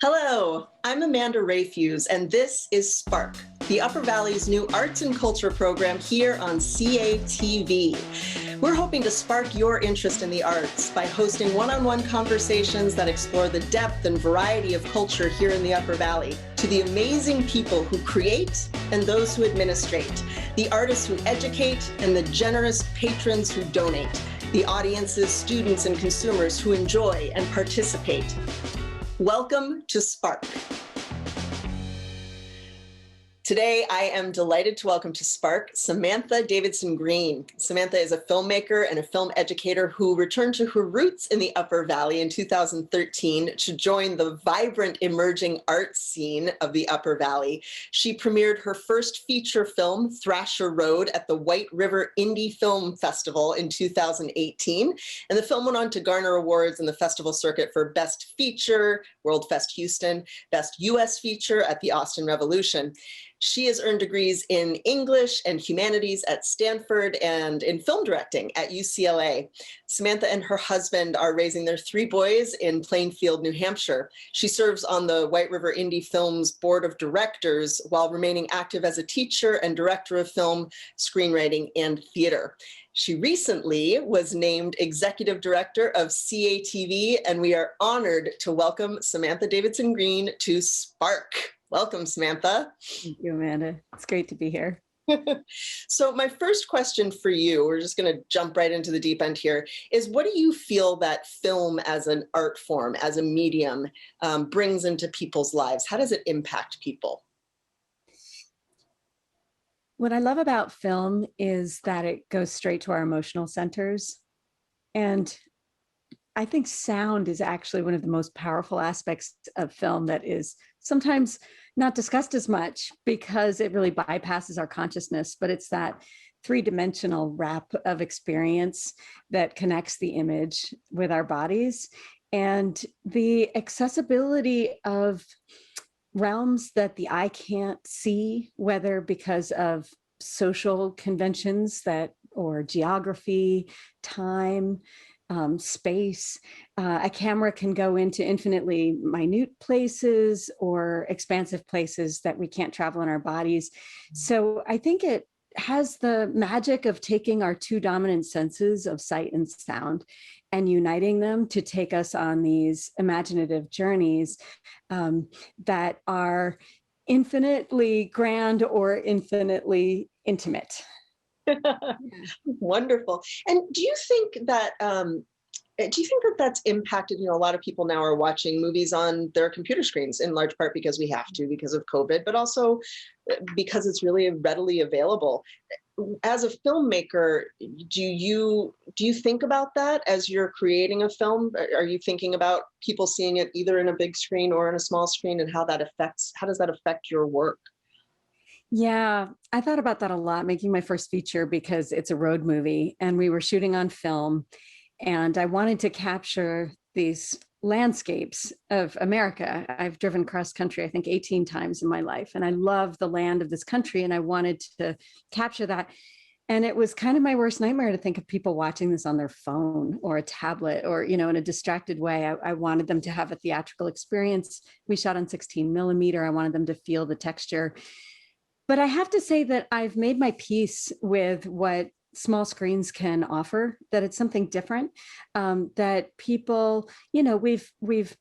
Hello, I'm Amanda Rafuse, and this is Spark, the Upper Valley's new arts and culture program here on CATV. We're hoping to spark your interest in the arts by hosting one-on-one conversations that explore the depth and variety of culture here in the Upper Valley, to the amazing people who create and those who administrate, the artists who educate and the generous patrons who donate, the audiences, students, and consumers who enjoy and participate. Welcome to Spark. Today, I am delighted to welcome to Spark Samantha Davidson Green. Samantha is a filmmaker and a film educator who returned to her roots in the Upper Valley in 2013 to join the vibrant emerging arts scene of the Upper Valley. She premiered her first feature film, Thrasher Road, at the White River Indie Film Festival in 2018. And the film went on to garner awards in the festival circuit for Best Feature, World Fest Houston, Best U.S. Feature at the Austin Revolution. She has earned degrees in English and humanities at Stanford and in film directing at UCLA. Samantha and her husband are raising their 3 boys in Plainfield, New Hampshire. She serves on the White River Indie Films Board of Directors while remaining active as a teacher and director of film, screenwriting, and theater. She recently was named Executive Director of CATV, and we are honored to welcome Samantha Davidson Green to Spark. Welcome, Samantha. Thank you, Amanda. It's great to be here. So my first question for you, we're just going to jump right into the deep end here, is what do you feel that film as an art form, as a medium, brings into people's lives? How does it impact people? What I love about film is that it goes straight to our emotional centers. And I think sound is actually one of the most powerful aspects of film that is sometimes not discussed as much because it really bypasses our consciousness, but it's that 3-dimensional wrap of experience that connects the image with our bodies, and the accessibility of realms that the eye can't see, whether because of social conventions or geography, time, space. A camera can go into infinitely minute places or expansive places that we can't travel in our bodies. So I think it has the magic of taking our 2 dominant senses of sight and sound and uniting them to take us on these imaginative journeys that are infinitely grand or infinitely intimate. Wonderful. And do you think that that's impacted, a lot of people now are watching movies on their computer screens, in large part because we have to, because of COVID, but also because it's really readily available. As a filmmaker, do you think about that as you're creating a film? Are you thinking about people seeing it either in a big screen or in a small screen, and how does that affect your work? Yeah, I thought about that a lot, making my first feature, because it's a road movie and we were shooting on film, and I wanted to capture these landscapes of America. I've driven cross country, I think 18 times in my life, and I love the land of this country, and I wanted to capture that. And it was kind of my worst nightmare to think of people watching this on their phone or a tablet or, in a distracted way. I wanted them to have a theatrical experience. We shot on 16 millimeter. I wanted them to feel the texture. But I have to say that I've made my peace with what small screens can offer, that it's something different, that people, we've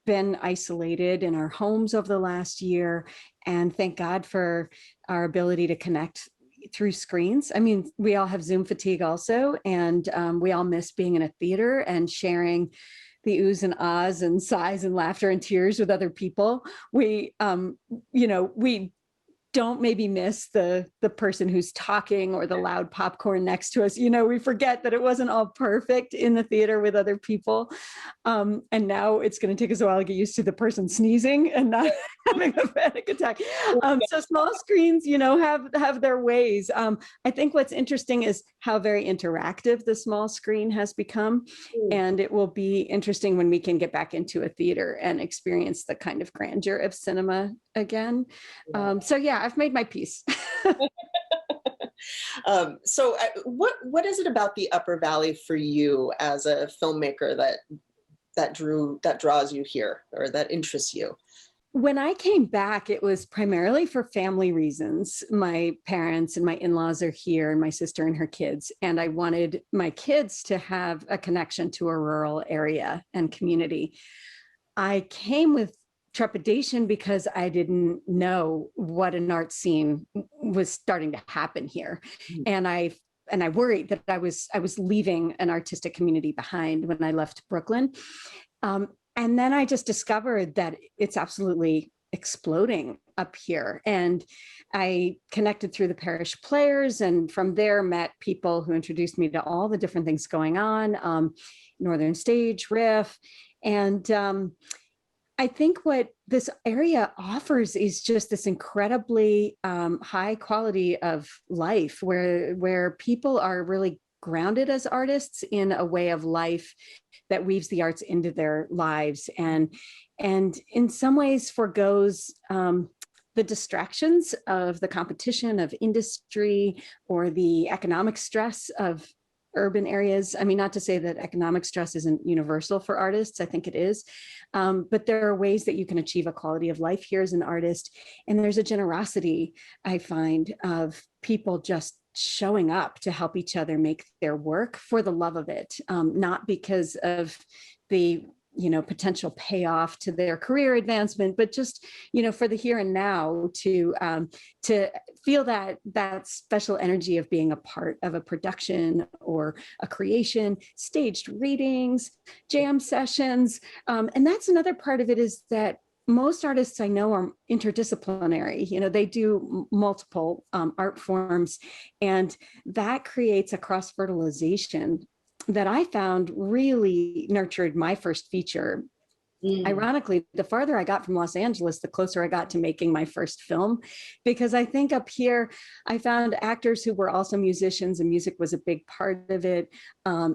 been isolated in our homes over the last year, and thank God for our ability to connect through screens. I mean, we all have Zoom fatigue also, and we all miss being in a theater and sharing the oohs and ahs and sighs and laughter and tears with other people. We don't maybe miss the person who's talking or the loud popcorn next to us. We forget that it wasn't all perfect in the theater with other people. And now it's going to take us a while to get used to the person sneezing and not having a panic attack. So small screens, have their ways. I think what's interesting is how very interactive the small screen has become. And it will be interesting when we can get back into a theater and experience the kind of grandeur of cinema again. So yeah, I've made my peace. What is it about the Upper Valley for you as a filmmaker that draws you here, or that interests you? When I came back, it was primarily for family reasons. My parents and my in-laws are here, and my sister and her kids, and I wanted my kids to have a connection to a rural area and community. I came with trepidation because I didn't know what an art scene was starting to happen here. And I worried that I was leaving an artistic community behind when I left Brooklyn. And then I just discovered that it's absolutely exploding up here. And I connected through the parish players, and from there met people who introduced me to all the different things going on, Northern Stage, WRIF. And I think what this area offers is just this incredibly high quality of life where people are really grounded as artists in a way of life that weaves the arts into their lives, and in some ways forgoes the distractions of the competition of industry or the economic stress of urban areas. I mean, not to say that economic stress isn't universal for artists, I think it is, but there are ways that you can achieve a quality of life here as an artist. And there's a generosity, I find, of people just showing up to help each other make their work for the love of it, not because of the potential payoff to their career advancement, but just for the here and now, to feel that special energy of being a part of a production or a creation, staged readings, jam sessions, and that's another part of it, is that most artists I know are interdisciplinary. They do multiple art forms, and that creates a cross-fertilization that I found really nurtured my first feature. Ironically, the farther I got from Los Angeles, the closer I got to making my first film, because I think up here, I found actors who were also musicians, and music was a big part of it.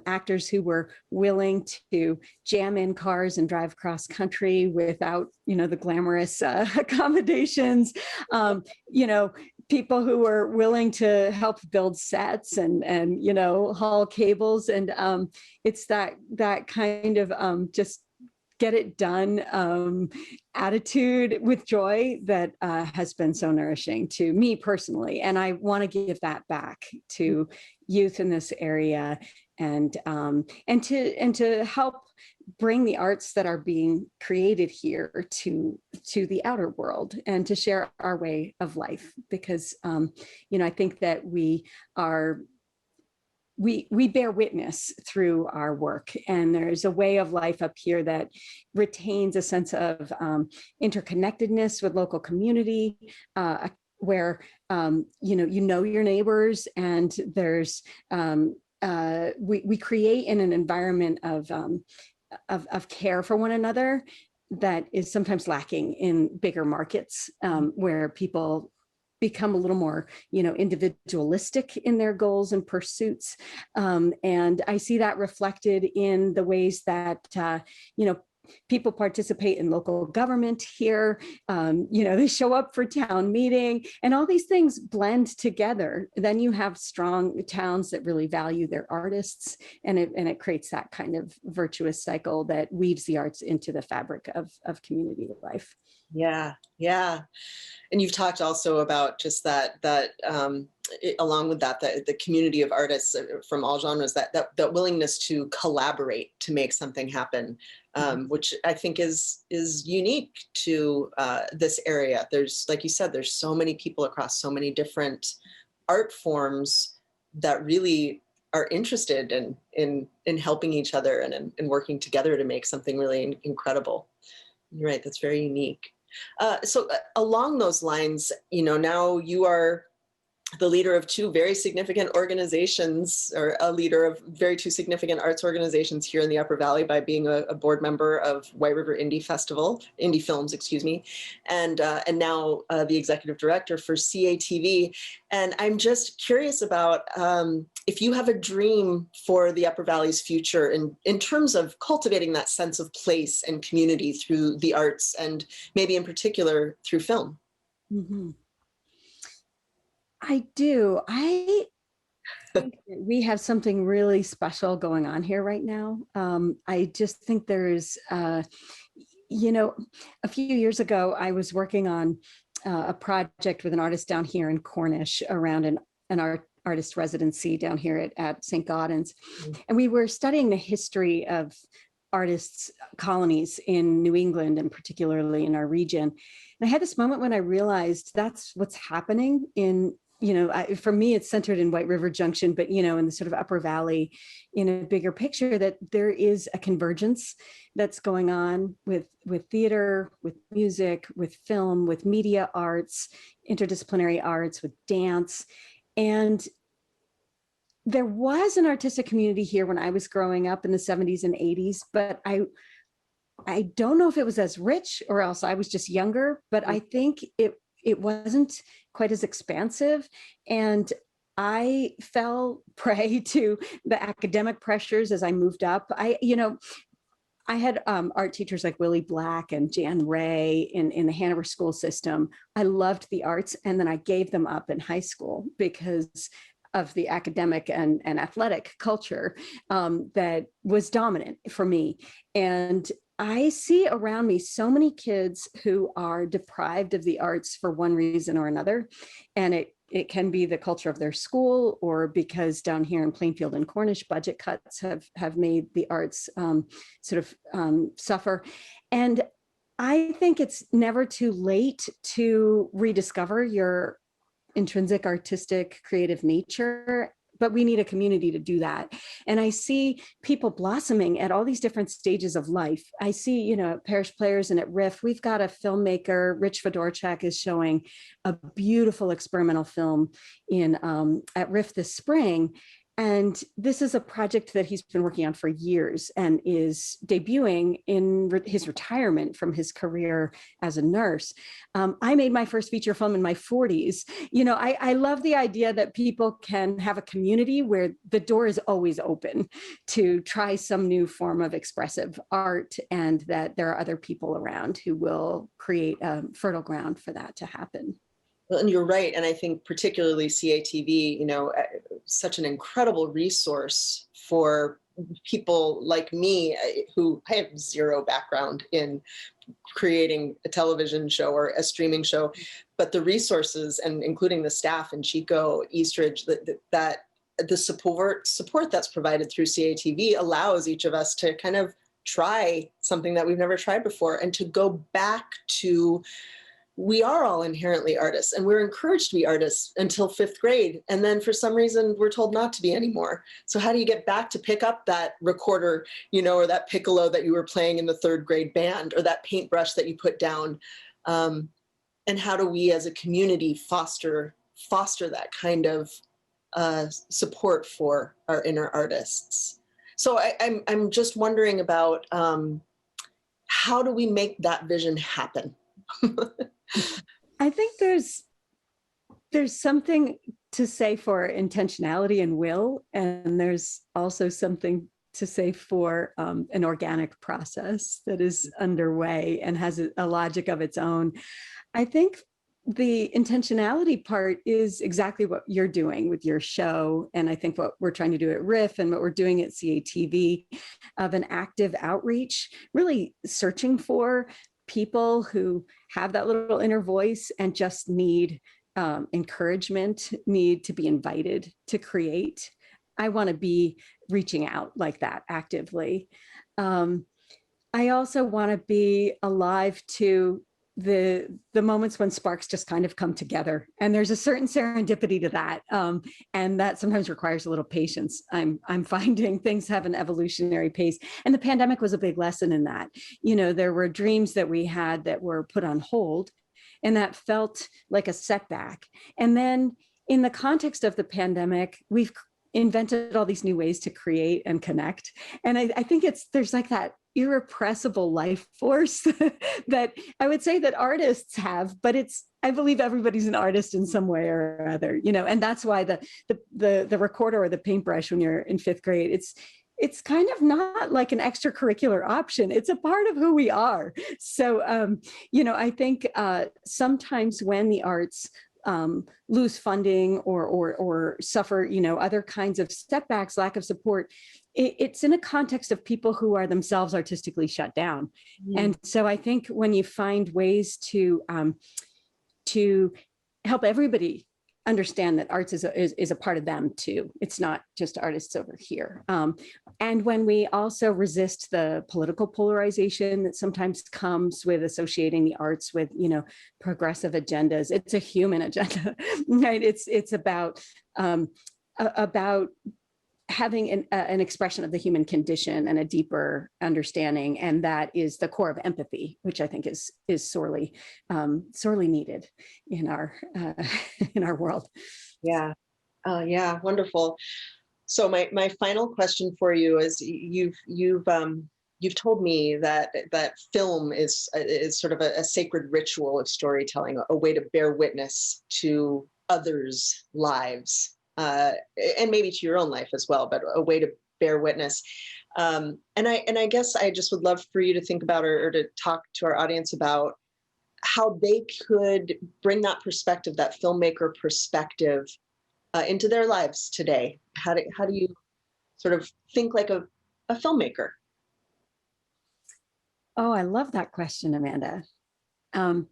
Actors who were willing to jam in cars and drive cross country without, the glamorous accommodations. People who were willing to help build sets and haul cables, and it's that kind of just get it done attitude with joy that has been so nourishing to me personally. And I want to give that back to youth in this area, and to help bring the arts that are being created here to the outer world, and to share our way of life, because I think that we bear witness through our work, and there's a way of life up here that retains a sense of interconnectedness with local community, where your neighbors, and there's we create in an environment of care for one another that is sometimes lacking in bigger markets, where people become a little more, individualistic in their goals and pursuits. And I see that reflected in the ways that, people participate in local government here. They show up for town meeting, and all these things blend together. Then you have strong towns that really value their artists, and it creates that kind of virtuous cycle that weaves the arts into the fabric of community life. Yeah. And you've talked also about just that along with that, the community of artists from all genres, that willingness to collaborate to make something happen, which I think is unique to this area. There's, like you said, there's so many people across so many different art forms that really are interested in helping each other and in working together to make something really incredible. You're right, that's very unique. So along those lines, now you are the leader of two very significant organizations, or a leader of two significant arts organizations here in the Upper Valley, by being a board member of White River Indie Films, excuse me, and now the executive director for CATV. And I'm just curious about if you have a dream for the Upper Valley's future in terms of cultivating that sense of place and community through the arts, and maybe in particular through film. Mm-hmm. I do. think that we have something really special going on here right now. I just think there's, you know, a few years ago, I was working on a project with an artist down here in Cornish around an artist residency down here at St. Gaudens. And we were studying the history of artists' colonies in New England, and particularly in our region. And I had this moment when I realized that's what's happening in, for me, it's centered in White River Junction, but, in the sort of Upper Valley, in a bigger picture, that there is a convergence that's going on with theater, with music, with film, with media arts, interdisciplinary arts, with dance. And there was an artistic community here when I was growing up in the 70s and 80s, but I don't know if it was as rich, or else I was just younger, but I think it wasn't quite as expansive. And I fell prey to the academic pressures as I moved up. I had art teachers like Willie Black and Jan Ray in the Hanover school system. I loved the arts, and then I gave them up in high school because of the academic and athletic culture that was dominant for me. And I see around me so many kids who are deprived of the arts for one reason or another. And it can be the culture of their school, or because down here in Plainfield and Cornish, budget cuts have made the arts suffer. And I think it's never too late to rediscover your intrinsic artistic creative nature, but we need a community to do that. And I see people blossoming at all these different stages of life. I see, at Parish Players and at WRIF, we've got a filmmaker, Rich Fedorchak, is showing a beautiful experimental film at WRIF this spring. And this is a project that he's been working on for years and is debuting in his retirement from his career as a nurse. I made my first feature film in my 40s. I love the idea that people can have a community where the door is always open to try some new form of expressive art, and that there are other people around who will create fertile ground for that to happen. Well, and you're right. And I think particularly CATV, such an incredible resource for people like me, who I have zero background in creating a television show or a streaming show, but the resources, and including the staff in Chico, Eastridge, that the support that's provided through CATV allows each of us to kind of try something that we've never tried before, and to go back to, we are all inherently artists, and we're encouraged to be artists until 5th grade. And then for some reason, we're told not to be anymore. So how do you get back to pick up that recorder, or that piccolo that you were playing in the 3rd grade band, or that paintbrush that you put down? And how do we as a community foster that kind of support for our inner artists? So I'm just wondering about how do we make that vision happen? I think there's something to say for intentionality and will, and there's also something to say for an organic process that is underway and has a logic of its own. I think the intentionality part is exactly what you're doing with your show, and I think what we're trying to do at WRIF and what we're doing at CATV, of an active outreach, really searching for people who have that little inner voice and just need encouragement, need to be invited to create. I want to be reaching out like that actively. I also want to be alive to the moments when sparks just kind of come together, and there's a certain serendipity to that, and that sometimes requires a little patience. I'm finding things have an evolutionary pace, and the pandemic was a big lesson in that. There were dreams that we had that were put on hold, and that felt like a setback. And then in the context of the pandemic, we've invented all these new ways to create and connect, and I think there's like that irrepressible life force that I would say that artists have, but I believe everybody's an artist in some way or other, and that's why the recorder or the paintbrush when you're in 5th grade, it's kind of not like an extracurricular option. It's a part of who we are. So, I think sometimes when the arts lose funding or suffer, other kinds of setbacks, lack of support, it's in a context of people who are themselves artistically shut down. And so I think when you find ways to help everybody understand that arts is a part of them too. It's not just artists over here. And when we also resist the political polarization that sometimes comes with associating the arts with, progressive agendas, it's a human agenda, right? It's about having an expression of the human condition and a deeper understanding, and that is the core of empathy, which I think is sorely needed in our in our world. Yeah. Yeah. Wonderful. So my final question for you is you've told me that film is sort of a sacred ritual of storytelling, a way to bear witness to others' lives. And maybe to your own life as well, but a way to bear witness. And I guess I just would love for you to think about or to talk to our audience about how they could bring that perspective, that filmmaker perspective, into their lives today. How do you sort of think like a filmmaker? Oh, I love that question, Amanda.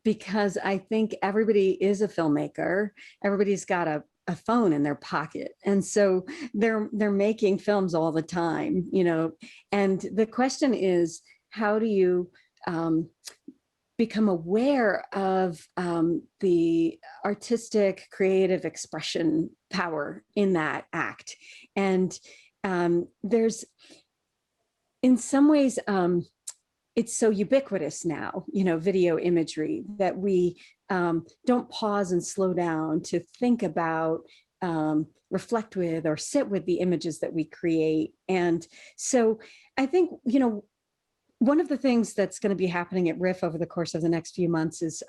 Because I think everybody is a filmmaker. Everybody's got a phone in their pocket, and so they're making films all the time, and the question is, how do you become aware of the artistic creative expression power in that act? And there's, in some ways, it's so ubiquitous now, video imagery, that we don't pause and slow down to think about, reflect with, or sit with the images that we create. And so I think, one of the things that's going to be happening at WRIF over the course of the next few months is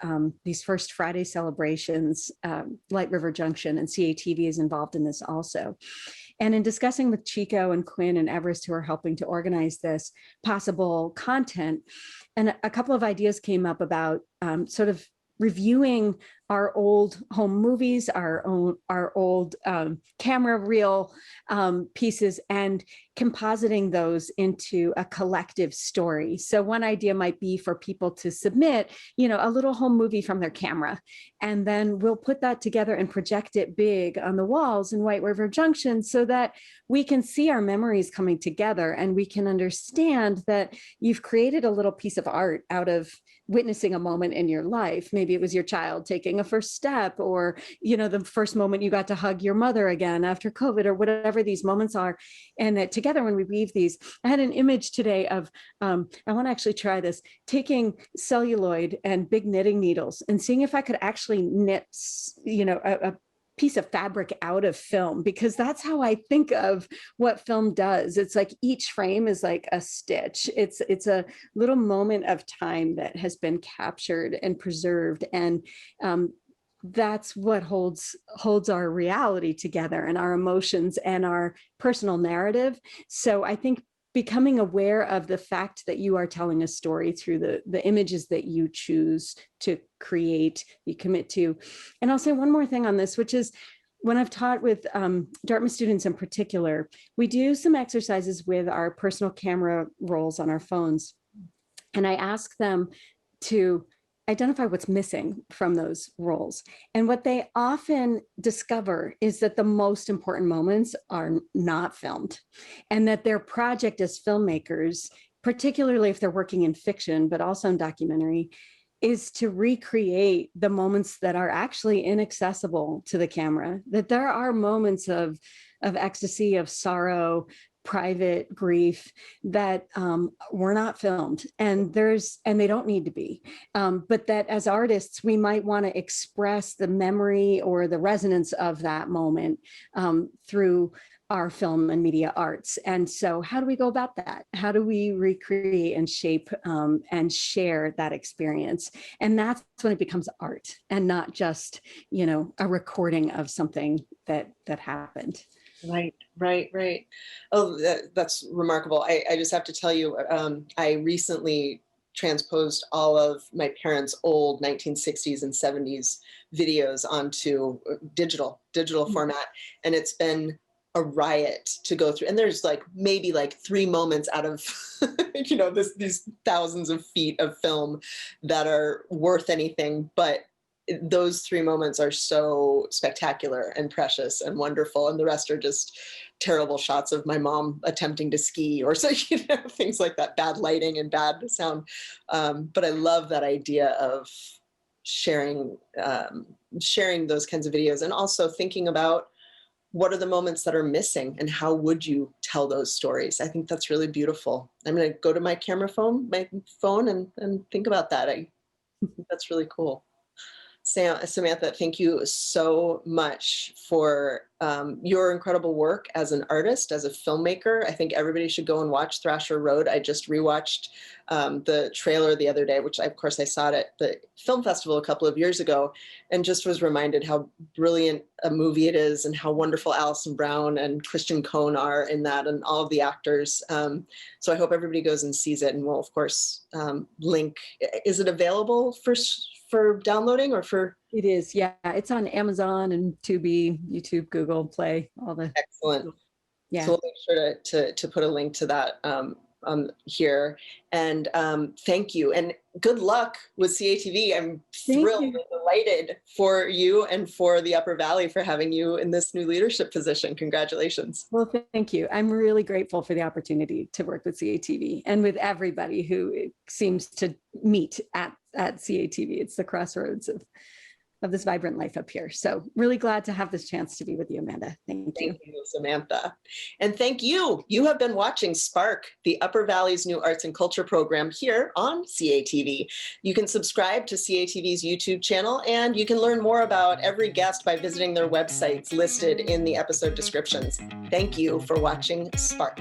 these First Friday celebrations. Light River Junction and CATV is involved in this also. And in discussing with Chico and Quinn and Everest, who are helping to organize this possible content, and a couple of ideas came up about sort of reviewing our old home movies, our old camera reel pieces, and compositing those into a collective story. So one idea might be for people to submit, a little home movie from their camera, and then we'll put that together and project it big on the walls in White River Junction so that we can see our memories coming together, and we can understand that you've created a little piece of art out of witnessing a moment in your life. Maybe it was your child taking a first step, or, the first moment you got to hug your mother again after COVID, or whatever these moments are. And that together, when we weave these, I had an image today of, I want to actually try this, taking celluloid and big knitting needles and seeing if I could actually knit, a piece of fabric out of film, because that's how I think of what film does. It's like each frame is like a stitch. It's a little moment of time that has been captured and preserved, and that's what holds our reality together, and our emotions and our personal narrative. So I think becoming aware of the fact that you are telling a story through the images that you choose to create, you commit to. And I'll say one more thing on this, which is, when I've taught with Dartmouth students in particular, we do some exercises with our personal camera rolls on our phones. And I ask them to identify what's missing from those roles. And what they often discover is that the most important moments are not filmed, and that their project as filmmakers, particularly if they're working in fiction, but also in documentary, is to recreate the moments that are actually inaccessible to the camera, that there are moments of ecstasy, of sorrow, private grief that were not filmed, and they don't need to be, but that as artists we might want to express the memory or the resonance of that moment through our film and media arts. And so how do we go about that? How do we recreate and shape and share that experience? And that's when it becomes art, and not just, a recording of something that happened. Right. Oh, that's remarkable. I just have to tell you, I recently transposed all of my parents' old 1960s and 70s videos onto digital format. And it's been a riot to go through. And there's like maybe like 3 moments out of, these thousands of feet of film that are worth anything. But those 3 moments are so spectacular and precious and wonderful. And the rest are just terrible shots of my mom attempting to ski or so, things like that, bad lighting and bad sound. But I love that idea of sharing those kinds of videos, and also thinking about what are the moments that are missing and how would you tell those stories? I think that's really beautiful. I'm going to go to my phone and think about that. I think that's really cool. Samantha, thank you so much for your incredible work as an artist, as a filmmaker. I think everybody should go and watch Thrasher Road. I just rewatched the trailer the other day, which of course I saw it at the film festival a couple of years ago, and just was reminded how brilliant a movie it is and how wonderful Alison Brown and Christian Cohn are in that, and all of the actors. So I hope everybody goes and sees it, and we'll of course link. Is it available for downloading or for? It is, yeah. It's on Amazon and Tubi, YouTube, Google Play, all the. Excellent. Yeah. So we'll make sure to put a link to that here. And thank you, and good luck with CATV. I'm thrilled and delighted for you and for the Upper Valley for having you in this new leadership position. Congratulations. Well, thank you. I'm really grateful for the opportunity to work with CATV and with everybody who seems to meet at CATV. It's the crossroads of this vibrant life up here. So really glad to have this chance to be with you, Amanda. Thank you. Thank you, Samantha. And thank you. You have been watching Spark, the Upper Valley's new arts and culture program here on CATV. You can subscribe to CATV's YouTube channel, and you can learn more about every guest by visiting their websites listed in the episode descriptions. Thank you for watching Spark.